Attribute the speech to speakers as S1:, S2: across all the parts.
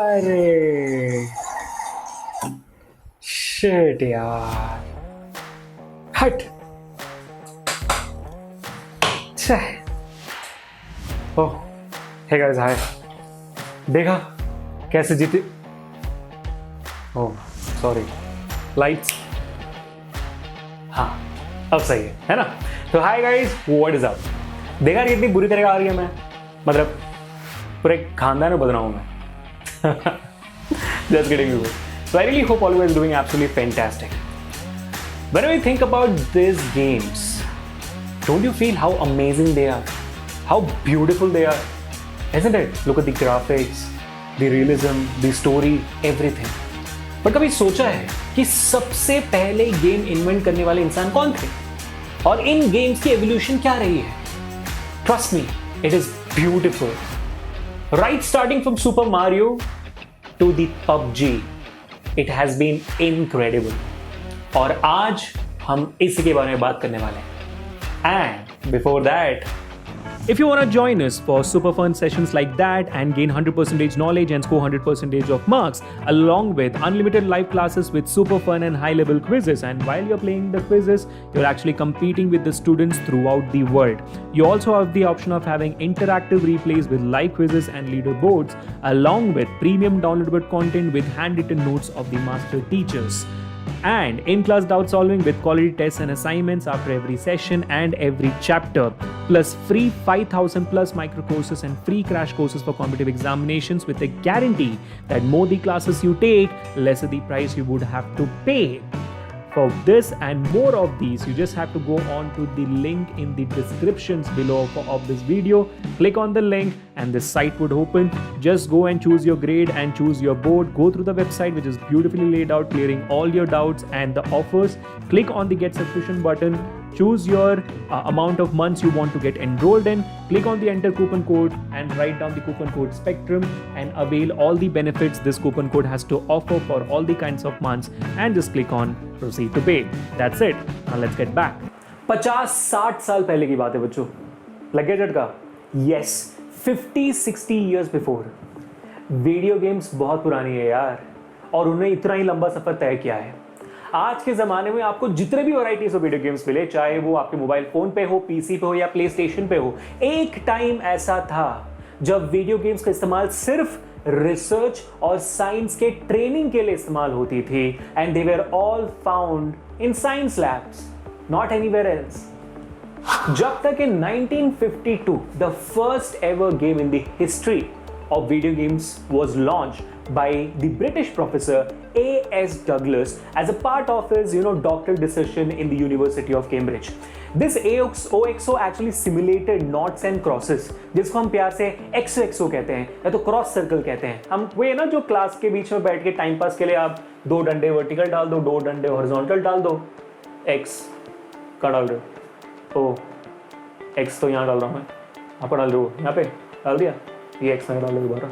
S1: अरे शिट यार, हट। ओह हे गाइस, हाय। देखा कैसे जीते? Oh sorry, lights. हाँ अब सही है ना? तो hi guys, what is up? देखा नहीं इतनी बुरी तरह आ रही है मैं, मतलब पूरे खानदान में बदल रहा हूँ मैं। Just kidding you. So I really hope all of you guys are doing absolutely fantastic. Whenever you think about these games, don't you feel how amazing they are? How beautiful they are? Isn't it? Look at the graphics, the realism, the story, everything. पर कभी सोचा है कि सबसे पहले game invent करने वाले इंसान कौन थे? और इन गेम्स की एवोल्यूशन क्या रही है? Trust me, it is beautiful. Right starting from Super Mario to the PUBG, it has been incredible. और आज हम इसी के बारे में बात करने वाले हैं. And before that, if you want to join us for super fun sessions like that and gain 100% knowledge and score 100% of marks, along with unlimited live classes with super fun and high level quizzes, and while you're playing the quizzes, you're actually competing with the students throughout the world. You also have the option of having interactive replays with live quizzes and leaderboards, along with premium downloadable content with handwritten notes of the master teachers. And in-class doubt solving with quality tests and assignments after every session and every chapter, plus free 5,000 plus micro courses and free crash courses for competitive examinations with a guarantee that more the classes you take, lesser the price you would have to pay. For this and more of these, you just have to go on to the link in the descriptions below of this video. Click on the link and the site would open. Just go and choose your grade and choose your board. Go through the website, which is beautifully laid out, clearing all your doubts and the offers. Click on the get subscription button. Choose your amount of months you want to get enrolled in. Click on the enter coupon code and write down the coupon code Spectrum and avail all the benefits this coupon code has to offer for all the kinds of months, and just click on proceed to pay. That's it. Now let's get back. 50-60 साल पहले की बात है बच्चों, लगे झटका? Yes, 50-60 years before. Video games बहुत पुरानी है यार, और उन्होंने इतना ही लंबा सफर तय किया है. आज के ज़माने में आपको जितने भी वैराइटीज ऑफ वीडियो गेम्स मिले, चाहे वो आपके मोबाइल फ़ोन पे हो, पीसी पे हो या प्ले स्टेशन पे हो, एक टाइम ऐसा था जब वीडियो गेम्स का इस्तेमाल सिर्फ रिसर्च और साइंस के ट्रेनिंग के लिए इस्तेमाल होती थी. And they were all found in science labs, not anywhere else. जब तक in 1952 the first ever game in the history of video games was launched by the British professor A.S. Douglas as a part of his doctoral dissertation in the University of Cambridge. This OXO actually simulated noughts and crosses, जिसको हम प्यार से XOXO कहते हैं या तो cross circle कहते हैं. हम वो है ना जो क्लास के बीच में बैठ के टाइम पास के लिए आप 2 डंडे वर्टिकल डाल दो, 2 डंडे हॉरिजॉन्टल डाल दो. X का डाल दो, ओ X तो यहाँ डाल रहा हूँ मैं, आपका डाल दो यहाँ पे डाल दिया, ये X में डाल दो दोबारा,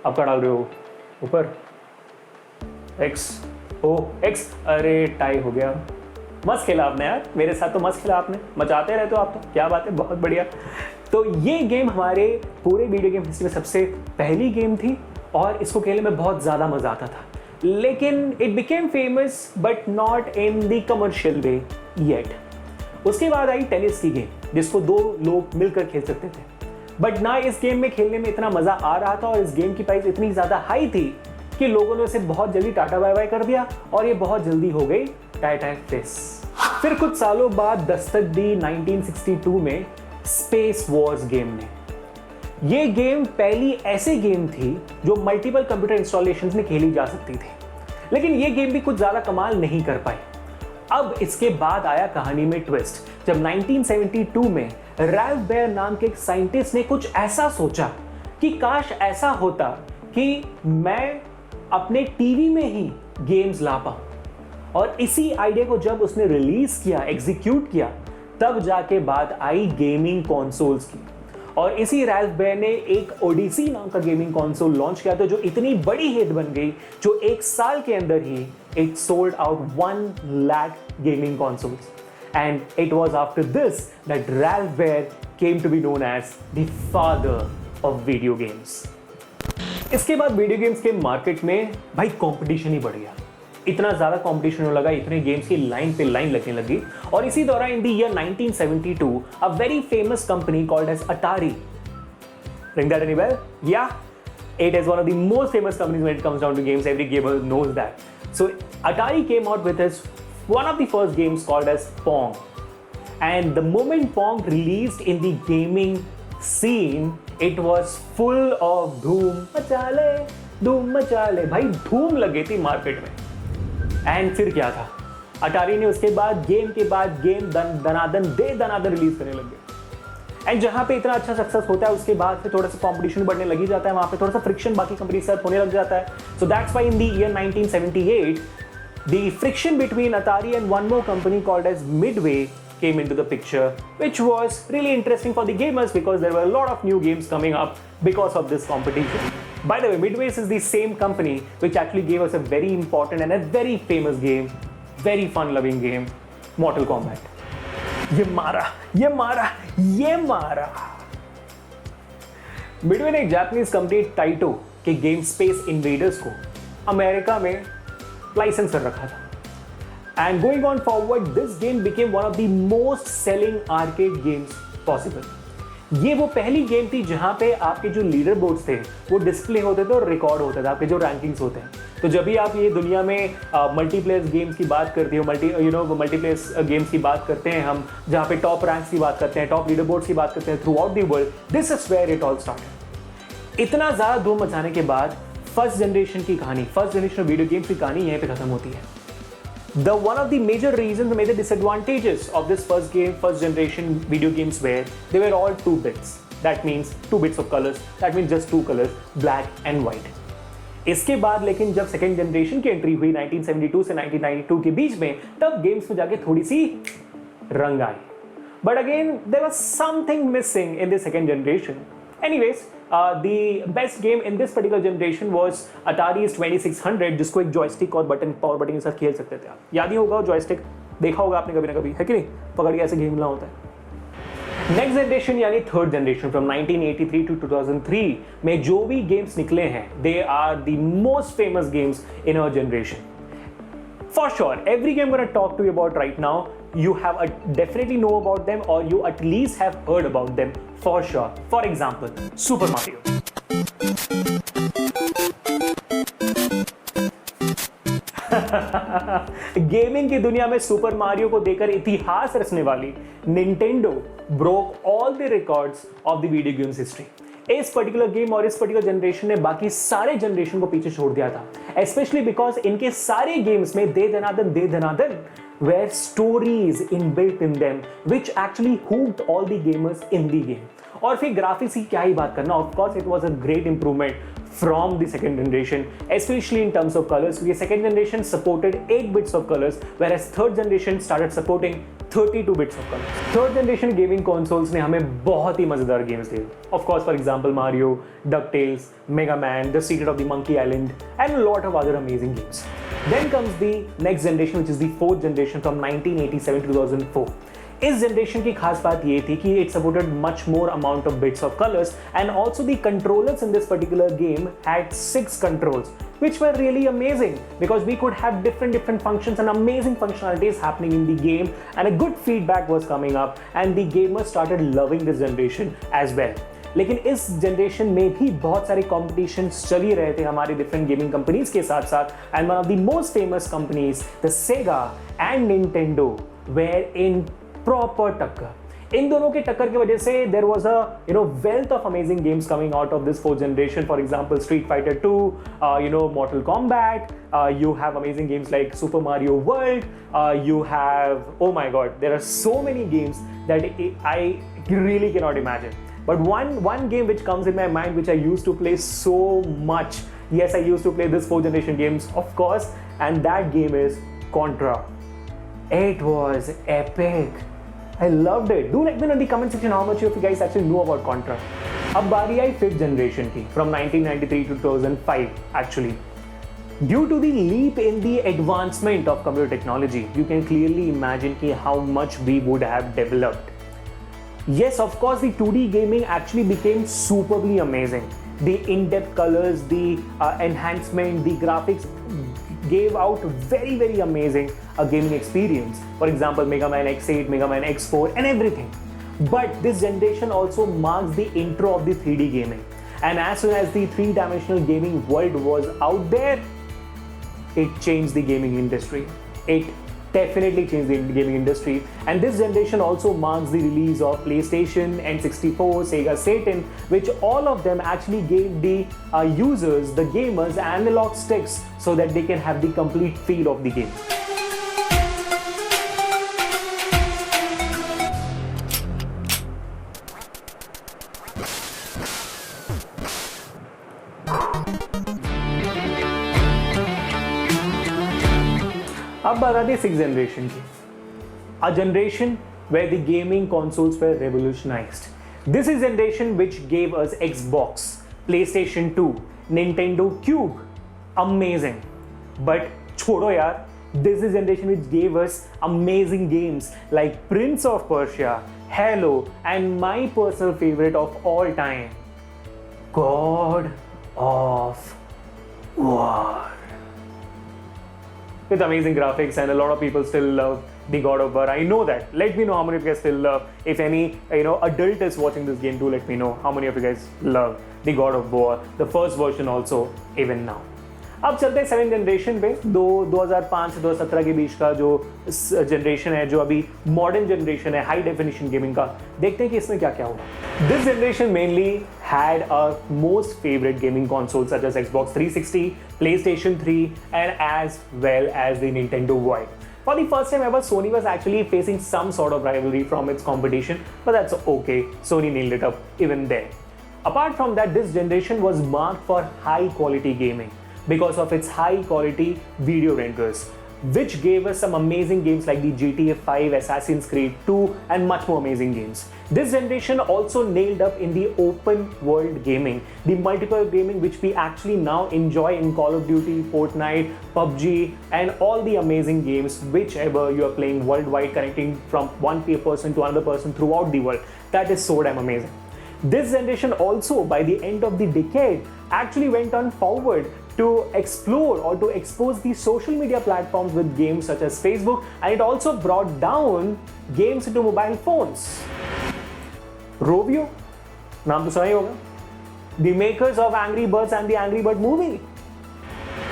S1: आपका डाल रहे हो ऊपर X, ओ X. अरे टाई हो गया. मस्त खेला आपने यार, मेरे साथ तो मस्त खेला आपने, मचाते रहते हो आप तो, क्या बात है, बहुत बढ़िया. तो ये गेम हमारे पूरे वीडियो गेम हिस्ट्री में सबसे पहली गेम थी और इसको खेलने में बहुत ज़्यादा मज़ा आता था. लेकिन it became famous but not in the commercial way yet. उसके बाद आई टेनिस की गेम, जिसको 2 लोग मिलकर खेल सकते थे. बट ना इस गेम में खेलने में इतना मज़ा आ रहा था और इस गेम की प्राइस इतनी ज़्यादा हाई थी कि लोगों ने इसे बहुत जल्दी टाटा बाय बाय कर दिया और ये बहुत जल्दी हो गई टाटा फिस. फिर कुछ सालों बाद दस्तक दी 1962 में स्पेस वॉर्स गेम ने. ये गेम पहली ऐसी गेम थी जो मल्टीपल कंप्यूटर इंस्टॉलेशंस में खेली जा सकती थी. लेकिन ये गेम भी कुछ ज़्यादा कमाल नहीं कर पाई. अब इसके बाद आया कहानी में ट्विस्ट, जब 1972 में रैल्फ बेयर नाम के एक साइंटिस्ट ने कुछ ऐसा सोचा कि काश ऐसा होता कि मैं अपने टीवी में ही गेम्स ला पाऊं. और इसी आइडिया को जब उसने रिलीज किया, एग्जीक्यूट किया, तब जाके बात आई गेमिंग कंसोल्स की. और इसी रैल्फ बेयर ने एक ओडिसी नाम का गेमिंग कंसोल लॉन्च किया था, जो इतनी बड़ी हिट बन गई जो 1 साल के अंदर ही it sold out 1 lakh gaming consoles. And it was after this that Ralph Baer came to be known as the father of video games. इसके बाद वीडियो गेम्स के मार्केट में भाई कंपटीशन ही बढ़ गया, इतना ज्यादा कंपटीशन होने लगा, इतने गेम्स की लाइन पे लाइन लगने लगी। और इसी दौरान इन the year 1972 a very famous company called as Atari, ring that any bell? Yeah, it is one of the most famous companies when it comes down to games. Every gamer knows that. So Atari came out with one of the first games called as Pong. And the moment Pong released in the gaming scene, it was full of धूम मचाले भाई, धूम लगी थी market में। And फिर क्या था, अटारी ने उसके बाद गेम दनादन रिलीज करने लग गए। एंड जहां पे इतना अच्छा सक्सेस होता है उसके बाद फिर थोड़ा सा कंपटीशन बढ़ने लगी जाता है, वहां पे थोड़ा सा फ्रिक्शन बाकी कंपनी के साथ होने लग जाता है। So that's why in the year 1978 the friction between Atari and one more company called as Midway came into the picture, which was really interesting for the gamers because there were a lot of new games coming up because of this competition. By the way, Midway is the same company which actually gave us a very important and a very famous game, very fun-loving game, Mortal Kombat. ये मारा। Midway ने एक Japanese company टाइटो के game space invaders को America में licence कर रखा था। And going on forward, this game became one of the most selling arcade games possible. ये वो पहली गेम थी जहां पे आपके जो लीडर बोर्ड्स थे वो डिस्प्ले होते थे और रिकॉर्ड होते थे, आपके जो रैंकिंग्स होते हैं। तो जब भी आप ये दुनिया में मल्टीप्लेयर गेम्स की बात करते हो, मल्टीप्लेयर गेम्स की बात करते हैं हम, जहां पे टॉप रैंक्स की बात करते हैं, टॉप लीडर बोर्ड्स की बात करते हैं throughout the world, this is where it all started. इतना ज़्यादा धूम मचाने के बाद फर्स्ट जनरेशन वीडियो गेम्स की कहानी यहीं पे खत्म होती है। One of the major reasons, the major disadvantages of this first generation video games were they were all 2 bits. That means 2 bits of colors. That means just 2 colors, black and white. इसके बाद लेकिन जब second generation की entry हुई 1972 से 1992 के बीच में, तब गेम्स में जाके थोड़ी सी रंग आई। But again, there was something missing in the second generation. Anyways, the best game in this particular generation was Atari's 2600, जिसको एक जॉयस्टिक और पावर बटन के साथ खेल सकते थे आप। याद ही होगा जॉयस्टिक, देखा होगा आपने कभी ना कभी, है कि नहीं? पकड़ के ऐसे खेलना होता है। नेक्स्ट जनरेशन यानी थर्ड जनरेशन फ्रॉम 1983 टू 2003 में जो भी गेम्स निकले हैं, they are the most famous games in our generation. For sure, every game I'm going to talk to you about right now, you have definitely know about them or you at least have heard about them for sure. For example, Super Mario. Gaming की दुनिया में super Mario को देकर इतिहास रचने वाली Nintendo broke all the records of the video games history. इस particular game और इस पर्टिकुलर जनरेशन ने बाकी सारे जनरेशन को पीछे छोड़ दिया था, स्पेशली बिकॉज इनके सारे गेम्स में दे दनादन were stories inbuilt in them which actually hooked all the gamers in the game. और फिर ग्राफिक्स की क्या ही बात करना, of course it was a great improvement from the second generation, especially in terms of colors. The second generation supported 8 bits of colors, whereas third generation started supporting 32 bits of colors. Third generation gaming consoles ने हमें बहुत ही मजेदार games दिए. Of course, for example, Mario, DuckTales, Mega Man, The Secret of the Monkey Island, and a lot of other amazing games. Then comes the next generation, which is the fourth generation from 1987 to 2004. इस generation की खास बात ये थी कि it supported much more amount of bits of colours and also the controllers in this particular game had 6 controls which were really amazing because we could have different functions and amazing functionalities happening in the game, and a good feedback was coming up and the gamers started loving this generation as well. लेकिन इस generation में भी बहुत सारे competitions चल ही रहे थे हमारे डिफरेंट गेमिंग कंपनीज के साथ साथ, and one of the most famous companies the Sega and Nintendo were in proper टक्कर। इन दोनों के टक्कर की वजह से there was a wealth of amazing games coming out of this fourth generation. For example street fighter 2, Mortal Kombat, you have amazing games like Super Mario World, you have, oh my god, there are so many games that I really cannot imagine. But one game which comes in my mind which I used to play so much, yes, I used to play this fourth generation games of course, and that game is Contra. It was epic. I loved it. Do let me know in the comment section how much of you guys actually know about Contra. अब बारी आई fifth generation की from 1993 to 2005 actually. Due to the leap in the advancement of computer technology, you can clearly imagine how much we would have developed. Yes, of course, the 2D gaming actually became superbly amazing. the in-depth colors, the enhancement, the graphics gave out very amazing gaming experience. For example, Mega Man X8, Mega Man X4 and everything. But this generation also marks the intro of the 3D gaming. And as soon as the three-dimensional gaming world was out there, it changed the gaming industry. It definitely changed the gaming industry. And this generation also marks the release of PlayStation, N64, Sega Saturn, which all of them actually gave the users, the gamers, analog sticks so that they can have the complete feel of the game. अब बात आती है 6th generation की. A generation where the gaming consoles were revolutionized. This is generation which gave us Xbox, PlayStation 2, Nintendo Cube. Amazing. But छोड़ो यार, this is generation which gave us amazing games like Prince of Persia, Halo, and my personal favorite of all time, God of War. With amazing graphics, and a lot of people still love the God of War. I know that. Let me know how many of you guys still love. If any adult is watching this game, do let me know how many of you guys love the God of War, the first version also, even now. अब चलते हैं 7th generation पे. 2005 से 2017 के बीच का जो generation है, जो अभी मॉडर्न जनरेशन है हाई डेफिनेशन गेमिंग का, देखते हैं कि इसमें क्या क्या हुआ. This generation mainly had our most favorite gaming consoles such as Xbox 360, PlayStation 3, and as well as the Nintendo Wii. For the first time ever, Sony was actually facing some sort of rivalry from its competition, but that's okay. Sony nailed it up even there. Apart from that, this generation was marked for high quality gaming because of its high quality video renders, which gave us some amazing games like the GTA 5, Assassin's Creed 2, and much more amazing games. This generation also nailed up in the open world gaming, the multiplayer gaming which we actually now enjoy in Call of Duty, Fortnite, PUBG, and all the amazing games whichever you are playing worldwide, connecting from one person to another person throughout the world. That is so damn amazing. This generation also, by the end of the decade, actually went on forward to explore or to expose the social media platforms with games such as Facebook, and it also brought down games into mobile phones. Rovio, नाम तो सुना ही होगा. The makers of Angry Birds and the Angry Bird movie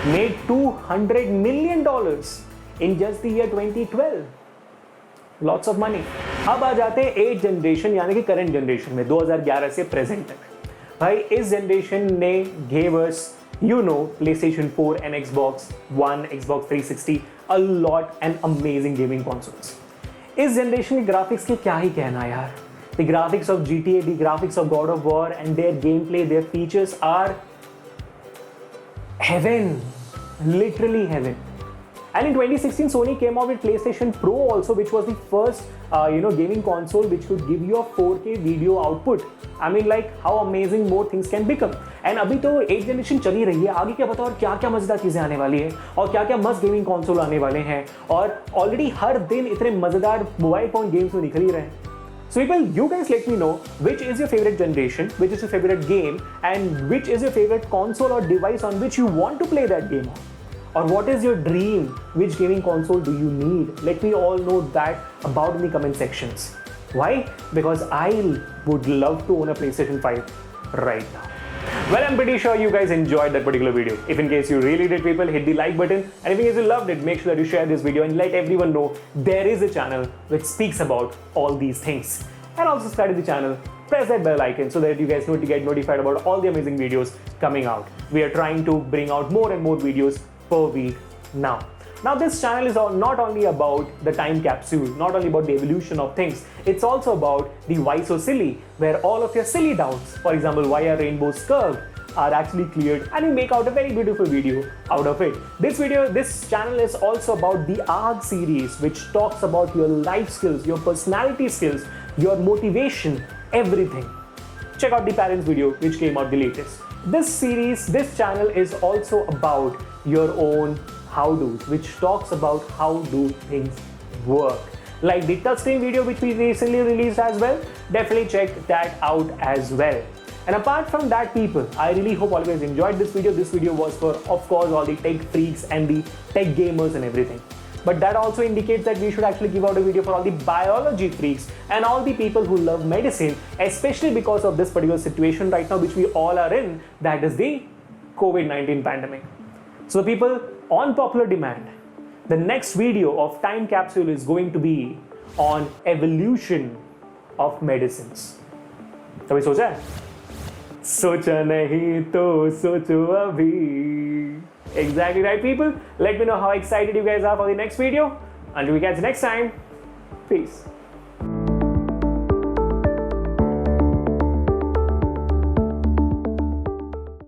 S1: made $200 million in just the year 2012. Lots of money. अब आ जाते हैं 8th generation यानी कि current generation में 2011 से प्रेजेंट तक. भाई इस जनरेशन ने gave us PlayStation 4 and Xbox One, Xbox 360, a lot and amazing gaming consoles. इस जनरेशन के ग्राफिक्स के क्या ही कहना यार. The graphics of GTA, the graphics of God of War, and their gameplay, their features are heaven, literally heaven. And in 2016, Sony came out with PlayStation Pro also, which was the first gaming console which could give you a 4K video output. I mean, like how amazing more things can become. And अभी तो 8th generation चली रही है, आगे क्या पता और क्या क्या मजेदार चीजें आने वाली है और क्या क्या मस्त गेमिंग कंसोल आने वाले हैं. और ऑलरेडी हर दिन इतने मजेदार मोबाइल फोन गेम्स में निकल ही रहे हैं. So people, you guys let me know which is your favorite generation, which is your favorite game, and which is your favorite console or device on which you want to play that game on. Or what is your dream? Which gaming console do you need? Let me all know that about in the comment sections. Why? Because I would love to own a PlayStation 5 right now. Well, I'm pretty sure you guys enjoyed that particular video. If in case you really did, people, hit the like button. And if in case you loved it, make sure that you share this video and let everyone know there is a channel which speaks about all these things. And also subscribe to the channel, press that bell icon so that you guys know to get notified about all the amazing videos coming out. We are trying to bring out more and more videos per week now. Now this channel is not only about the time capsule, not only about the evolution of things, it's also about the why so silly, where all of your silly doubts, for example, why are rainbows curved, are actually cleared and we make out a very beautiful video out of it. This channel is also about the ARG series, which talks about your life skills, your personality skills, your motivation, everything. Check out the parents video which came out the latest. This channel is also about your own how-dos, which talks about how do things work. Like the touchscreen video which we recently released as well, definitely check that out as well. And apart from that, people, I really hope all of you guys enjoyed this video. This video was for, of course, all the tech freaks and the tech gamers and everything. But that also indicates that we should actually give out a video for all the biology freaks and all the people who love medicine, especially because of this particular situation right now, which we all are in, that is the COVID-19 pandemic. So people, on popular demand, the next video of Time Capsule is going to be on evolution of medicines. कभी सोचा है? सोचा नहीं तो सोचो अभी. Exactly right, people. Let me know how excited you guys are for the next video. Until we catch you next time, peace.